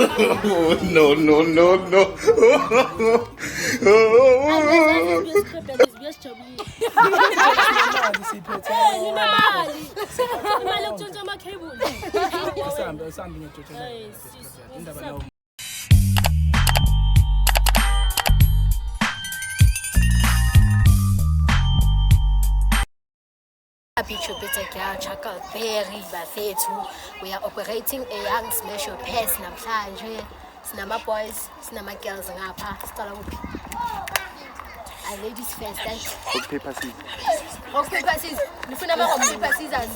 Oh, no, no, no, no. Jupiter Girl Chuckleberry bafethu. We are operating a young special pass namhlanje. Sinama boys, sinama girls ngapha. Siqala kuphi? Ladies first, thank you. Rock, paper, scissors. Rock paper scissors. Nifuna ama rock paper scissors.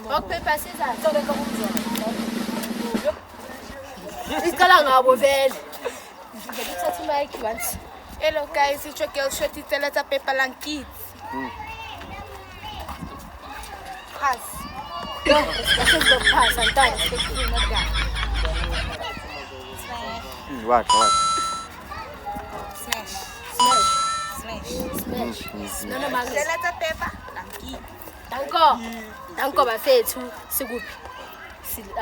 Rock paper scissors. Siqala ngabo vele. Ngithatha mic once. Hello guys, it's your girl Shorty Teleta Paper Lang Kids. Pass. No, let's go pass. I'm done. What? Smash. No, man. Teleta Paper Lang Kids. Danko bafethu sikuphi?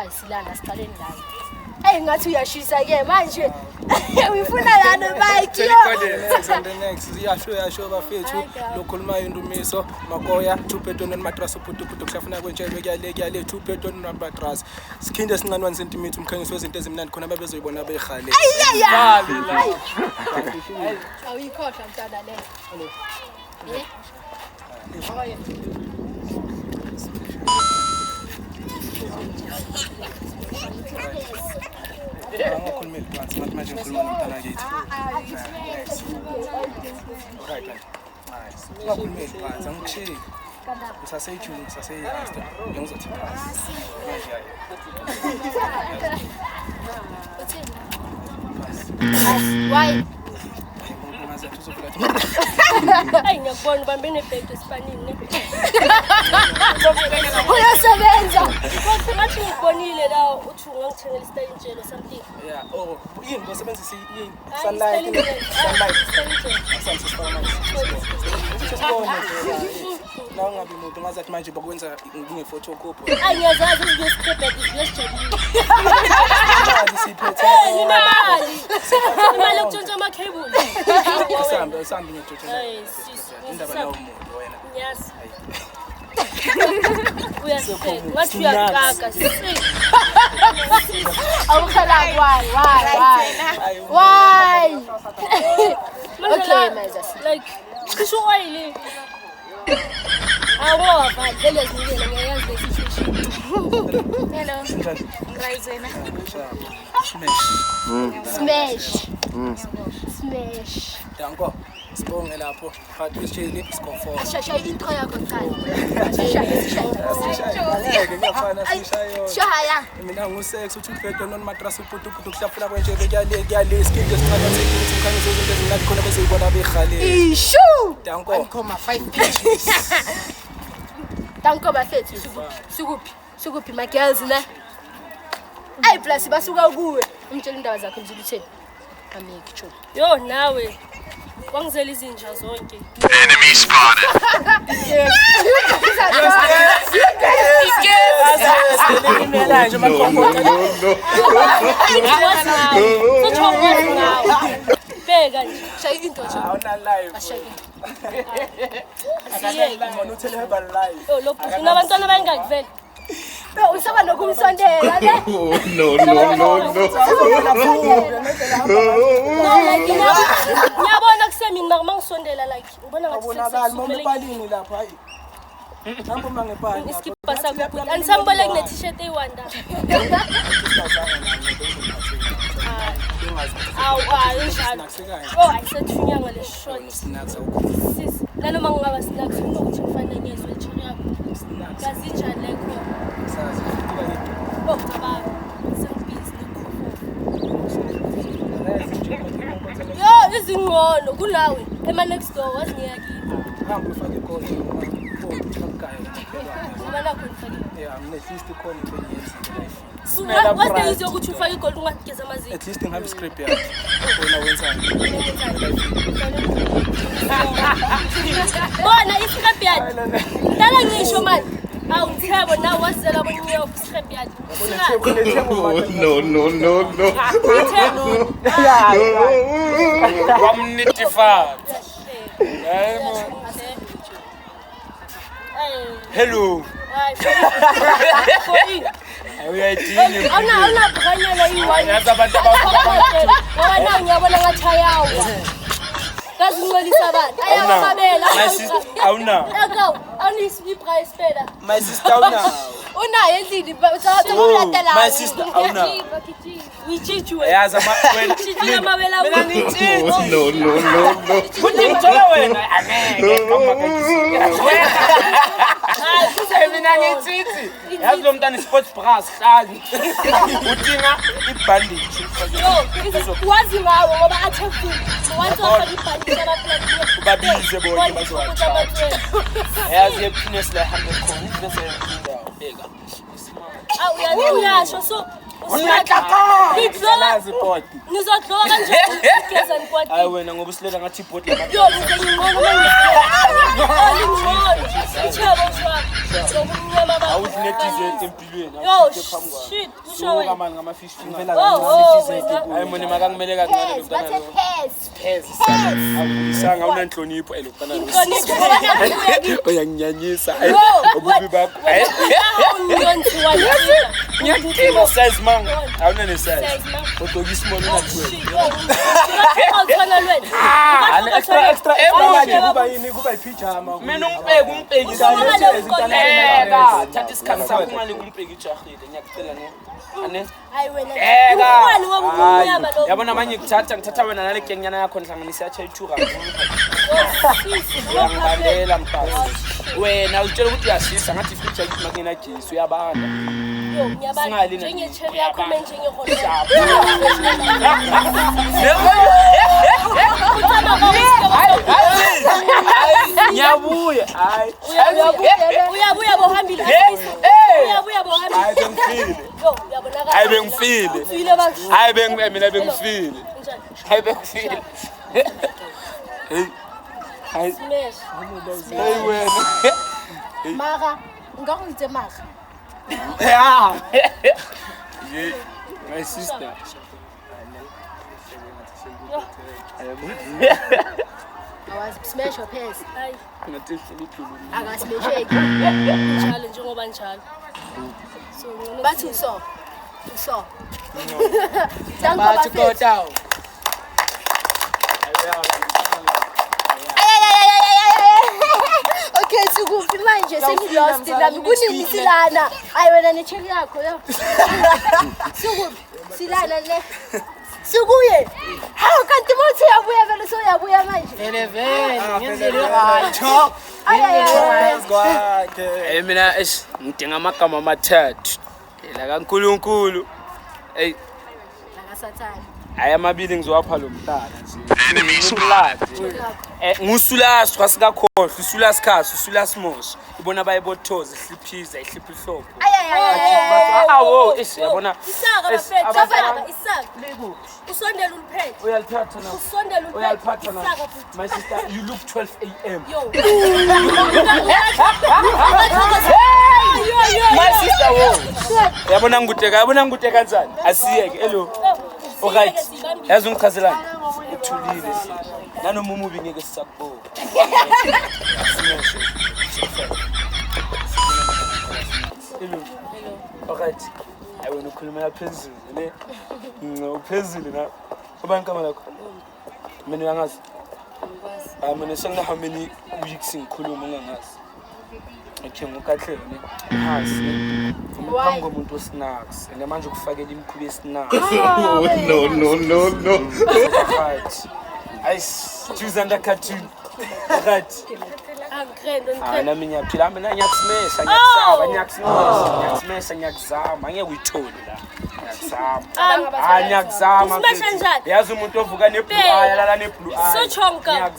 Silanda siqaleni la. Ngathi uyashisa ke manje. Uyifuna lana bike yo. Next iyasho bafethu lokhuluma indumiso makoya 2 bedroom mattress uputuputu kushafuna kwentshelwe kuyale 2 bedroom mattress sikhinde sincane 1 cm umkhangiso wezinto ezimnandi khona babezoyibona beyihale awuyikhohlwa mntana le Angikhuluma phansi manje ngikhuluma nomntana kithi. Right. Nice. Angikhuluma phansi angikushiyi. Usasejuni usaseyasta. Ngizothi phansi. Why? Ay, ngiyakubona bambene bheke esipanini. Uyasebenza. Kodwa ngathi ngibonile la uthi ungangithengela isitayinjelo or something. Yeah, oh, yini bosebenzisa yini? Sunlight. La ungabi muntu ngazathi manje bakwenza nge-photocopy. Ay, ngiyazazi ngiyoscribe ngiyosijabula. Imali siphethe. Imali yokutshontsha amakhebuli. Sambe ngitshontsha. Indaba nawo umuntu wena. Yes. Ngathi uyaqaka. Awukhala why? Okay, manje. Like cishe oil. Awu vele zinikele ngiyayazi le situation. Hello. Ngizayizena. Smash. Danko. Sibonge lapho. Phakathi kwesitsheli score 4. Shaya intro yakho qala. Ngiyafana sishayo. Shaya. Mina ngusex uthi ubhedo mattress uputuputu kuhlafuna kwentshelwe kuyale skinde sincane ukuthi umkhangiso wezinto ezimnandi khona bezoyibona beyihale. Ishu. Danko. Khoma 5 pages. Danko bafethu sikuphi my girls ne? Ay plus basuka kuwe. Umtshela indaba zakho nje uthini? Amiki cho. Yo nawe. Wangizela izinja zonke. Enemy spotted. Bheka nje. Shaya into nje. Awuna live. Ngona uthele herbal live. Oh lokho unabantwana bayingakuvela. No, usaba nokumsondela ne? Oh, no, no, no, no. Ngiyabona kusemini mangisondela like ubona ngathi Awubonakala mombalini lapha hayi. Nampo mangepani. iskipha sakho. Anisambole kune t-shirt eyiwanda. Injalo. Oh, ayisethunyanga le short. Sis, nanoma ngingaba snacks ukuthi kufanele ngizwe ithini yakho. Kazi injalo lekho. Oh, tababa. Sengibhizi nekho. Yo, izingqondo kunawe ema next door wazingiyakini. Hamba ufake ikhosi Ngibana khona ufake. yeah, I'm at least call it 10 years. What's the easy ukuthi ufake igold ungageza amazinyo? At least ngihambe script yakho. Wena wenzani? Bona iscript yakho. Dala ngisho manje. Awu Thebo nawe wazela bonyo kusikhephi yakhe. No. Wamnitifat. Hello. Uyayidini. Awuna bhanyela yiwani. Yazi abantu abafuna. Wena ngiyabona ngathi ayawa. Kazincolisa abantu. Ayababela. My sister awuna. Akaw, awunisiphi price phela. My sister awuna. Unayo endlini uzakulatela. My sister awuna. Ngitshitshwe. Yazi wena. Ngitshitshwe amabela. Mina ngitshitshi. No. Kuthi ngithola wena angeke kama ngitshitshi. Mina ngitshitshi. Yazi lo mntana sports bra sihlali. Udinga ibandage. Wazi ngawo ngoba athefile. Wathi wafaka ibhanditshi amaplatini. Babize bonke bazowathatha. Yazi yephines la 100 khona bese indawo beka. Awu uyasho so Ngizolazi bot. Ngizodloka kanjani igeza nikwati. Hayi wena ngoba usilela ngathi ibot la. Yo ngingqono mangizolo. Ichebo shwa. Sokunyama ba. Awuzinetizwe empilweni. Yo shit usho wena. Kama ngama 15 phela ngama. Hayi mona makangimele kancane lo mntana lo. Awuyisanga unanhlonipho elokutana lo. Uyanginyanyisa. Ububi bakho. Ngiyakuthiba size man. Awuna ne size. Kodwa isimoni unathwe. Extra manje kuba yini kuba ipijama. Mina umbhekisa ezintana. Thatha isikhathi sakho mali kumbheki ijahile ngiyakucela ne. Ane. Hayi wena. Umfana wokunyama lo. Yabona manje ngithatha wena nale gengyana yakho nhlanganisa yacha ithuka. Ngiyangibandela mfazi. Wena utshela ukuthi uyashisa ngathi futhi makina Jesu uyabanda. Yo ngiyabana njengecherry yakho manje ngeholo. Ngiyabuya. Hayi. Uyabuya bohambile. Uyabuya bohambile. Hayi bengifile. Yo uyabonakala. Hayi bengifile. Ufile bathi. Hayi mina bengifile. Hayi bengifile. Hey. Hayi. Smash. Hey wena. Mara ngakungitse mara. Yeah. Yeah. My sister. Awazi smash your pants. Hayi. Akasmasheki. Njalo njengoba njalo. So ngcono Bathi uso. Uso. Bathi go down. Okay, sikuphi manje sengilost nami kunimisilana. Hayi wena necheck yakho yo. Sikuphi? Silana le. Sikuye. Hawu kanti mothi yabuya vele so yabuya manje. Vele ngenzele cho. Ay. Mina ngidinga amagama amathathu. La kaNkulunkulu. Hey. La kaSathane. Hayi amabili ngizowapha lo mntana nje. Ngusulasi kwasikakhohlwa, usulasi khasi, usulasi moshi. Ibona bayibothoza, ihliphiza, ihlipha ihlobo. Awo, yabona. Isaka bafethu, safaka isaka. Leku. Usondela uliphethe. Uyaliphatha na. Usondela uliphethe. Uyaliphatha na. Isaka futhi. My sister, you look 12 a.m. Yo. My sister wo. Yabona ngute kanjani? Asiyeke, hello. Alright. Yazi ungichazelani? Uthulile. Nanoma umubi ngeke sisakubona. Hello. Alright. Hayi wena ukhuluma yaphezulu ne. Uphezulu na. Ubani igama lakho? Mina uyangazi. Mina sengina how many weeks ngikhuluma ungangazi. Okay, ngokahle ne. Phasi. Ngaphambi komuntu osinax. Ene manje ukufakela imikhuba esinax. No. Right. I choose under cartoon. Right. Nami ngiyaphila mina ngiyakusmesha ngiyakuzama angeke uyithole la ngiyakuzama ngiyakuzama Usmesha njani? yazi umuntu ovuka neblue eye lala neblue eye So chonka.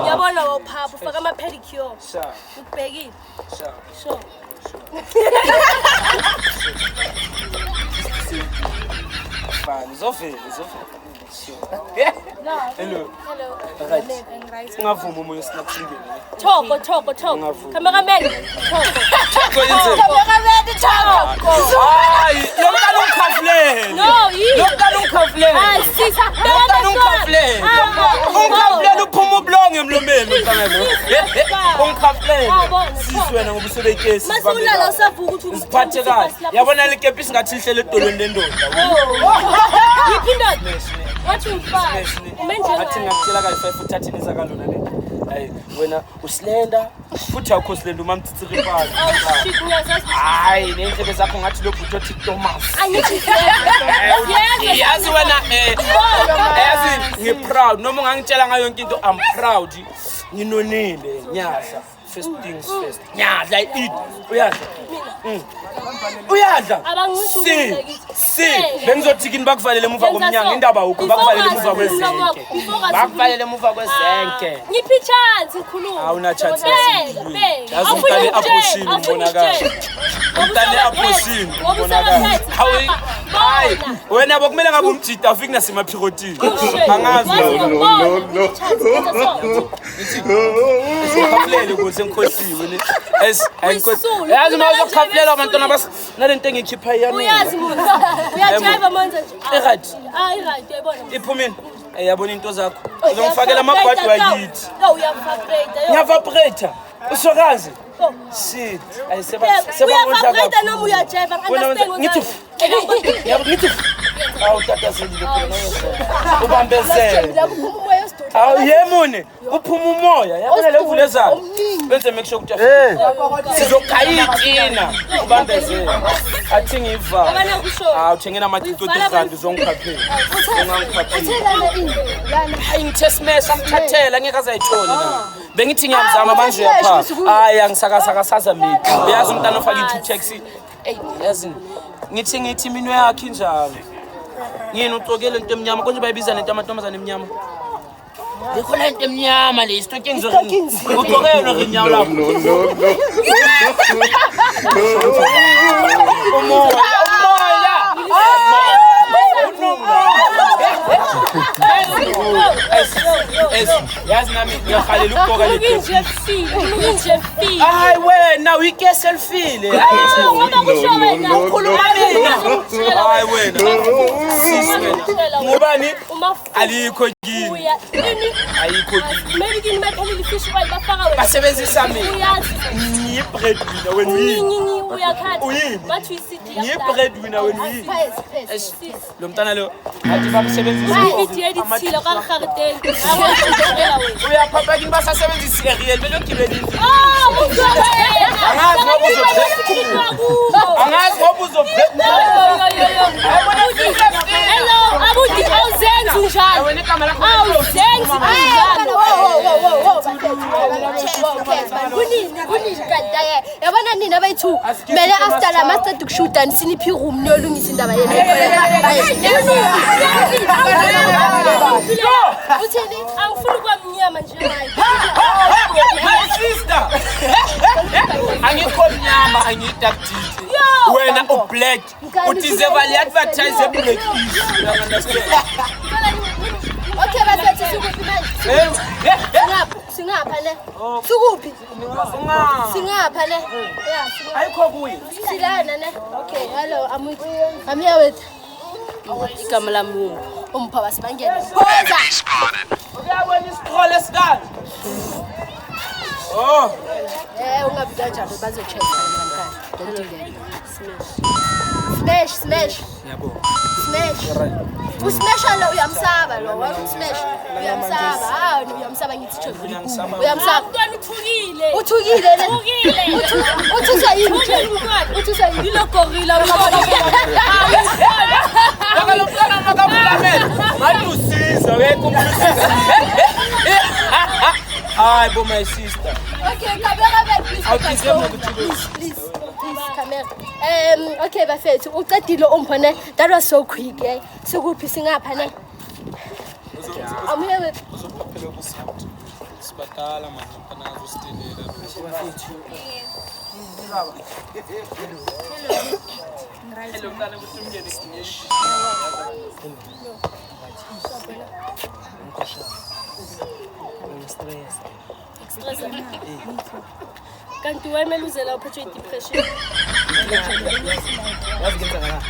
Uyabona wophapha ufaka ama pedicure. Sha Ukubhekile. sha Sure. bani zovela hello Hello. right singavuma umoya sinakusingene Thoko. Cameraman. Thoko. Cameraman Thoko. hayi lo mntana ungikhavulele No, yini? lo mntana ungikhavulele Ah, sisa. lo mntana ungikhavulele ungikhavulele uphuma ubulongo emlomeni mntana lo ungikhavulele sisi wena ngoba usebekesi Masulala usavuka uthi siphathe kahle yabona le kepisi ngathi lihlele edolweni lendoda Yiphinda. Wathi ungifaka. Umenze athi ngakutshela kahle 5 uthathini izakalona le hayi wena usilenda futhi awukho silenda uma mtsitsiri phansi Oh shit, uyazazi. hayi nendlebe zakho ngathi lo bhuti othi Thomas Angithi. yazi wena yazi ngiproud noma ungangitshela ngayo yonke into I'm proud nginonile nyahla first things first nyahla I eat uyadla uyadla si bengizothi kini bakuvalele emuva komnyango indaba ukho bakuvalele emuva kwezenke bakuvalele emuva kwezenke Ngiphi chance ngikhuluma. awuna chance Bheka. yazi umntane aphosini ubonakala umntane aphosini ubonakala hayi wena bokumele ngabe umjida afiki nasemaphirotini angazi ukhafulele kuze ngikhosiwe ne ayinkosi yazi uma ukhafulele abantwana bas nalento engikhipha yami Uyazi muntu. Uyajiva manje. right Right, uyabona. iphumini yabona into zakho uzongifakela amabhadi wakithi No, uyafabrate. ngiyavibrate usokazi shit ayiseba Uyafabrate noma uyajiva understand ngithi ngithi awu tata sendile khona ubambezele awu yemune uphuma umoya yabona le mvule zakho benze make sure ukuthi sizokhayithina ubambezele athi ngiva Abana kusho. awu thengena ama-30 uzongiphaphela hayi ngithe smesa ngithathela ngeke azayithola na bengithi ngiyamzama manje uyapha hayi angisakasaza mina uyazi umntana ofaka i-2 taxi yazi ngithi iminwe yakhe injalo yini ucokele into emnyama konje bayibiza nento amantombazane emnyama ngikho le nto emnyama le isitoke ucokele ngenyawo lakho umoya yazi nami ngiyahalela ukugqoka le hayi wena uyikese elifile hayi wena ngubani alikho kini ayikho kini basebenzisa mina ngiyi-breadwinner wena ngiyi-breadwinner wena uyini lo mntana lo athi bamsebenzisa uyaphapha kini basasebenzisa i-ariel belokugibelile angazi ngoba yabona nina abayi-2 mele after la masiceda ukushuda nisiniphi iroom niyolungisa indaba yenu uthini angifuni kwamnyama njengayo my sister angikho mnyama angiyidaktile wena ublack udeserve li-advertise eblackish okay basethi sikuphi manje singapha le sikuphi singapha le ayikho kuye silana ne okay hello I'm here with igama lami umpha basibangene phoza uyabona isiqholo esikanje oh ungabi kanjalo bazocheck namhlanje don't do that smash yabo smash usmash lo uyamsaba lo smash uyamsaba hayi uyamsaba ngithi cho uyamsaba Umntwana uthukile. uthukile ne uthusa yini uthusa yini Ilo gorilla lo mntana makavulamela ngathi usiza wekho umlusiza hayi bo my sister okay camera please camera okay bafethu ucedile umphone that was so quick eh sikuphi singapha ne I'm here with uzophaphela kusiyathi sibadala manje mfana uzositelela hello mntana kuthi umyeni Stress. Kanti wemele uzela uphethwe depression. Yazi ngenzeka la.